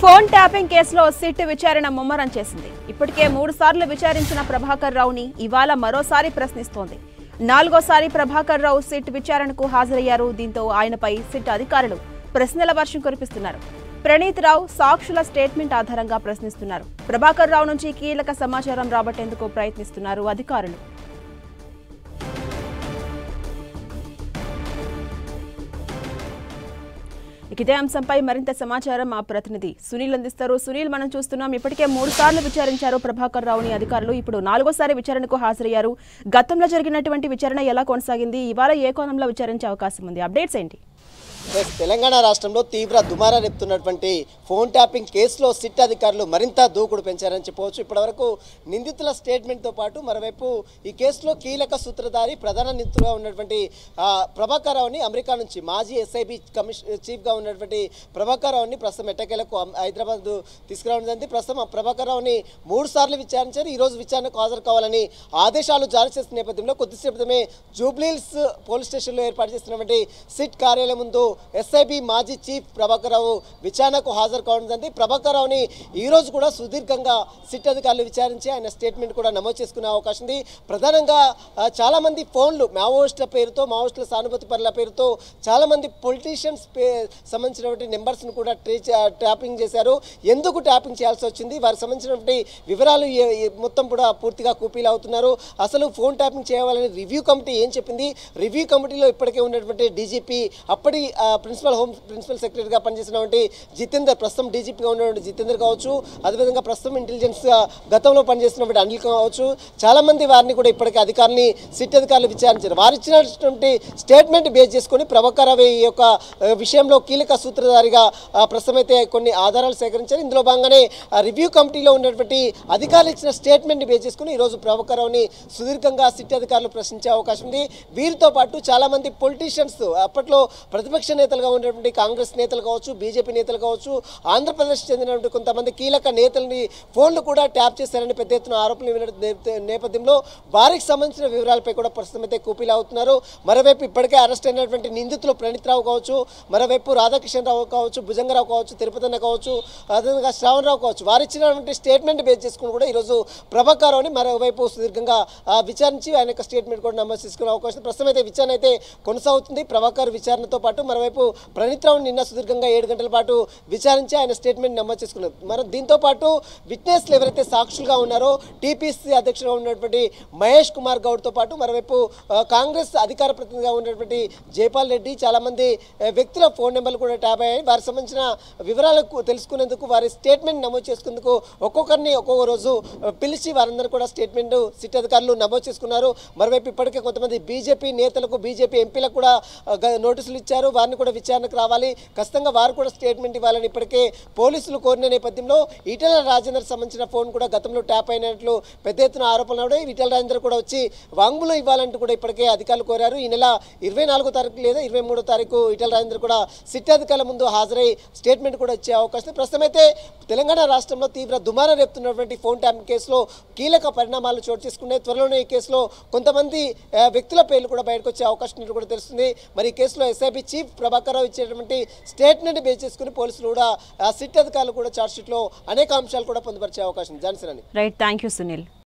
Phone tapping కేసులో SIT విచారణ ముమ్మరం చేసింది. ఇప్పటికే 3 సార్లు విచారించిన ప్రభాకర్ రావుని ఇవాళ మరోసారి ప్రశ్నిస్తోంది. 4వ సారి ప్రభాకర్ రావు సిట్ విచారణకు హాజరయ్యారు. దీంతో ఆయనపై సిట్ అధికారులు ప్రశ్నల వర్షం కురిపిస్తున్నారు. ప్రణీత్ రావు సాక్షుల స్టేట్మెంట్ ఆధారంగా ప్రశ్నిస్తున్నారు. ప్రభాకర్ రావు నుంచి కీలక సమాచారం రాబట్టేందుకు ప్రయత్నిస్తున్నారు అధికారులు. ఇదే అంశంపై మరింత సమాచారం మా ప్రతినిధి సునీల్ అందిస్తారు. సునీల్, మనం చూస్తున్నాం ఇప్పటికే 3 సార్లు విచారించారు ప్రభాకర్ రావుని అధికారులు. ఇప్పుడు 4వ సారి విచారణకు హాజరయ్యారు. గతంలో జరిగినటువంటి విచారణ ఎలా కొనసాగింది? ఇవాళ ఏ కోణంలో విచారించే అవకాశం ఉంది? అప్డేట్స్ ఏంటి? తెలంగాణ రాష్ట్రంలో తీవ్ర దుమారా రేపుతున్నటువంటి ఫోన్ ట్యాపింగ్ కేసులో సిట్ అధికారులు మరింత దూకుడు పెంచారని చెప్పవచ్చు. ఇప్పటివరకు నిందితుల స్టేట్మెంట్తో పాటు మరోవైపు ఈ కేసులో కీలక సూత్రధారి ప్రధాన నిందితులుగా ఉన్నటువంటి ప్రభాకర్ రావుని అమెరికా నుంచి మాజీ ఎస్ఐబి చీఫ్గా ఉన్నటువంటి ప్రభాకర్ రావుని ప్రస్తుతం ఎట్టకేలకు హైదరాబాద్ తీసుకురావడం జరిగింది. ప్రస్తుతం ప్రభాకర్ రావుని 3 సార్లు విచారించారు. ఈరోజు విచారణకు హాజరు కావాలని ఆదేశాలు జారీ చేసిన నేపథ్యంలో కొద్దిసేపటిమే జూబ్లీహిల్స్ పోలీస్ స్టేషన్లో ఏర్పాటు చేసినటువంటి సిట్ కార్యాలయం ముందు ఎస్ఐబి మాజీ చీఫ్ ప్రభాకర్ రావు విచారణకు హాజరు కావడం జరిగింది. ప్రభాకర్ రావుని ఈరోజు కూడా సుదీర్ఘంగా సిట్ అధికారులు విచారించి ఆయన స్టేట్మెంట్ కూడా నమోదు చేసుకునే అవకాశం ఉంది. ప్రధానంగా చాలామంది ఫోన్లు మావోయిస్టుల పేరుతో, మావోయిస్టుల సానుభూతి పరుల పేరుతో చాలామంది పొలిటీషియన్స్ సంబంధించినటువంటి నెంబర్స్ను కూడా ట్యాపింగ్ చేశారు. ఎందుకు ట్యాపింగ్ చేయాల్సి వచ్చింది, వారికి సంబంధించినటువంటి వివరాలు మొత్తం కూడా పూర్తిగా కూపీలు అవుతున్నారు. అసలు ఫోన్ ట్యాపింగ్ చేయాలని రివ్యూ కమిటీ ఏం చెప్పింది? రివ్యూ కమిటీలో ఇప్పటికే ఉన్నటువంటి డీజీపీ అప్పటి ప్రిన్సిపల్ సెక్రటరీగా పనిచేసినటువంటి జితేందర్, ప్రస్తుతం డీజీపీగా ఉన్నటువంటి జితేందర్ కావచ్చు, అదేవిధంగా ప్రస్తుతం ఇంటెలిజెన్స్ గతంలో పనిచేసినటువంటి అనిల్ కావచ్చు, చాలామంది వారిని కూడా ఇప్పటికే అధికారులు సిట్ అధికారులు విచారించారు. వారు ఇచ్చినటువంటి స్టేట్మెంట్ బేస్ చేసుకొని ప్రభాకర్ రావు ఈ యొక్క విషయంలో కీలక సూత్రధారిగా ప్రస్తుతం అయితే కొన్ని ఆధారాలు సేకరించారు. ఇందులో భాగంగానే రివ్యూ కమిటీలో ఉన్నటువంటి అధికారులు ఇచ్చిన స్టేట్మెంట్ బేస్ చేసుకుని ఈరోజు ప్రభాకర్ రావుని సుదీర్ఘంగా సిట్ అధికారులు ప్రశ్నించే అవకాశం ఉంది. వీరితో పాటు చాలామంది పొలిటీషియన్స్, అప్పట్లో ప్రతిపక్ష నేతలుగా ఉన్నటువంటి కాంగ్రెస్ నేతలు కావచ్చు, బీజేపీ నేతలు కావచ్చు, ఆంధ్రప్రదేశ్ చెందినటువంటి కొంతమంది కీలక నేతలని ఫోన్లు కూడా ట్యాప్ చేశారని పెద్ద ఎత్తున ఆరోపణలు నేపథ్యంలో వారికి సంబంధించిన వివరాలపై కూడా ప్రస్తుతం అయితే కూపీలు అవుతున్నారు. మరోవైపు ఇప్పటికే అరెస్ట్ అయినటువంటి నిందితులు ప్రణీత్ రావు కావచ్చు, మరోవైపు రాధాకిషన్ రావు కావచ్చు, భుజంగరావు కావచ్చు, తిరుపతన్న కావచ్చు, అదేవిధంగా శ్రావణ్ రావు కావచ్చు, వారు ఇచ్చినటువంటి స్టేట్మెంట్ బేస్ చేసుకుని కూడా ఈరోజు ప్రభాకర్ రావుని మరోవైపు సుదీర్ఘంగా విచారించి ఆయన యొక్క స్టేట్మెంట్ కూడా నమోదు చేసుకునే అవకాశం. ప్రస్తుతం అయితే విచారణ అయితే కొనసాగుతుంది. ప్రభాకర్ విచారణతో పాటు మరోవైపు ప్రణీత్ రావుని నిన్న సుదీర్ఘంగా 7 గంటల పాటు విచారించి ఆయన స్టేట్మెంట్ నమోదు చేసుకున్నారు. మరి దీంతో పాటు విట్నెస్లు ఎవరైతే సాక్షులుగా ఉన్నారో టీపీసీ అధ్యక్షుడుగా ఉన్నటువంటి మహేష్ కుమార్ గౌడ్తో పాటు మరోవైపు కాంగ్రెస్ అధికార ప్రతినిధిగా ఉన్నటువంటి జైపాల్ రెడ్డి, చాలామంది వ్యక్తుల ఫోన్ నెంబర్లు కూడా ట్యాప్ అయ్యాయి. వారికి సంబంధించిన వివరాలకు తెలుసుకునేందుకు, వారి స్టేట్మెంట్ నమోదు చేసుకునేందుకు ఒక్కొక్కరిని ఒక్కొక్క రోజు పిలిచి వారందరూ కూడా స్టేట్మెంట్ సిట్ అధికారులు నమోదు చేసుకున్నారు. మరోవైపు ఇప్పటికే కొంతమంది బీజేపీ నేతలకు, బీజేపీ ఎంపీలకు కూడా నోటీసులు ఇచ్చారు. వారిని కూడా విచారణకు రావాలి, ఖచ్చితంగా వారు కూడా స్టేట్మెంట్ ఇవ్వాలని ఇప్పటికే పోలీసులు కోరిన నేపథ్యంలో ఈటెల రాజేందర్ సంబంధించిన ఫోన్ కూడా గతంలో ట్యాప్ అయినట్లు పెద్ద ఎత్తున ఆరోపణలు ఉన్నాయి. ఈటెల రాజేందర్ కూడా వచ్చి వాంగ్మూలం ఇవ్వాలంటూ కూడా ఇప్పటికే అధికారులు కోరారు. ఈ నెల 24వ తారీఖు లేదా 23వ తారీఖు ఈటెల రాజేందర్ కూడా సిట్ అధికారుల ముందు హాజరై స్టేట్మెంట్ కూడా ఇచ్చే అవకాశం. ప్రస్తుతం అయితే తెలంగాణ రాష్ట్రంలో తీవ్ర దుమారా రేపుతున్నటువంటి ఫోన్ ట్యాపింగ్ కేసులో కీలక పరిణామాలు చోటు చేసుకున్నాయి. త్వరలోనే ఈ కేసులో కొంతమంది వ్యక్తుల పేర్లు కూడా బయటకు వచ్చే అవకాశం ఉన్నట్టు కూడా తెలుస్తుంది. మరి ఈ కేసులో ఎస్ఐబి చీఫ్ ప్రభాకర్ రావు ఇచ్చేటువంటి స్టేట్మెంట్ బేస్ చేసుకుని పోలీసులు కూడా సిట్ అధికారులు కూడా చార్జ్షీట్లో అనేక అంశాలు కూడా పొందుపరిచే అవకాశం. Johnson. Right, thank you Sunil.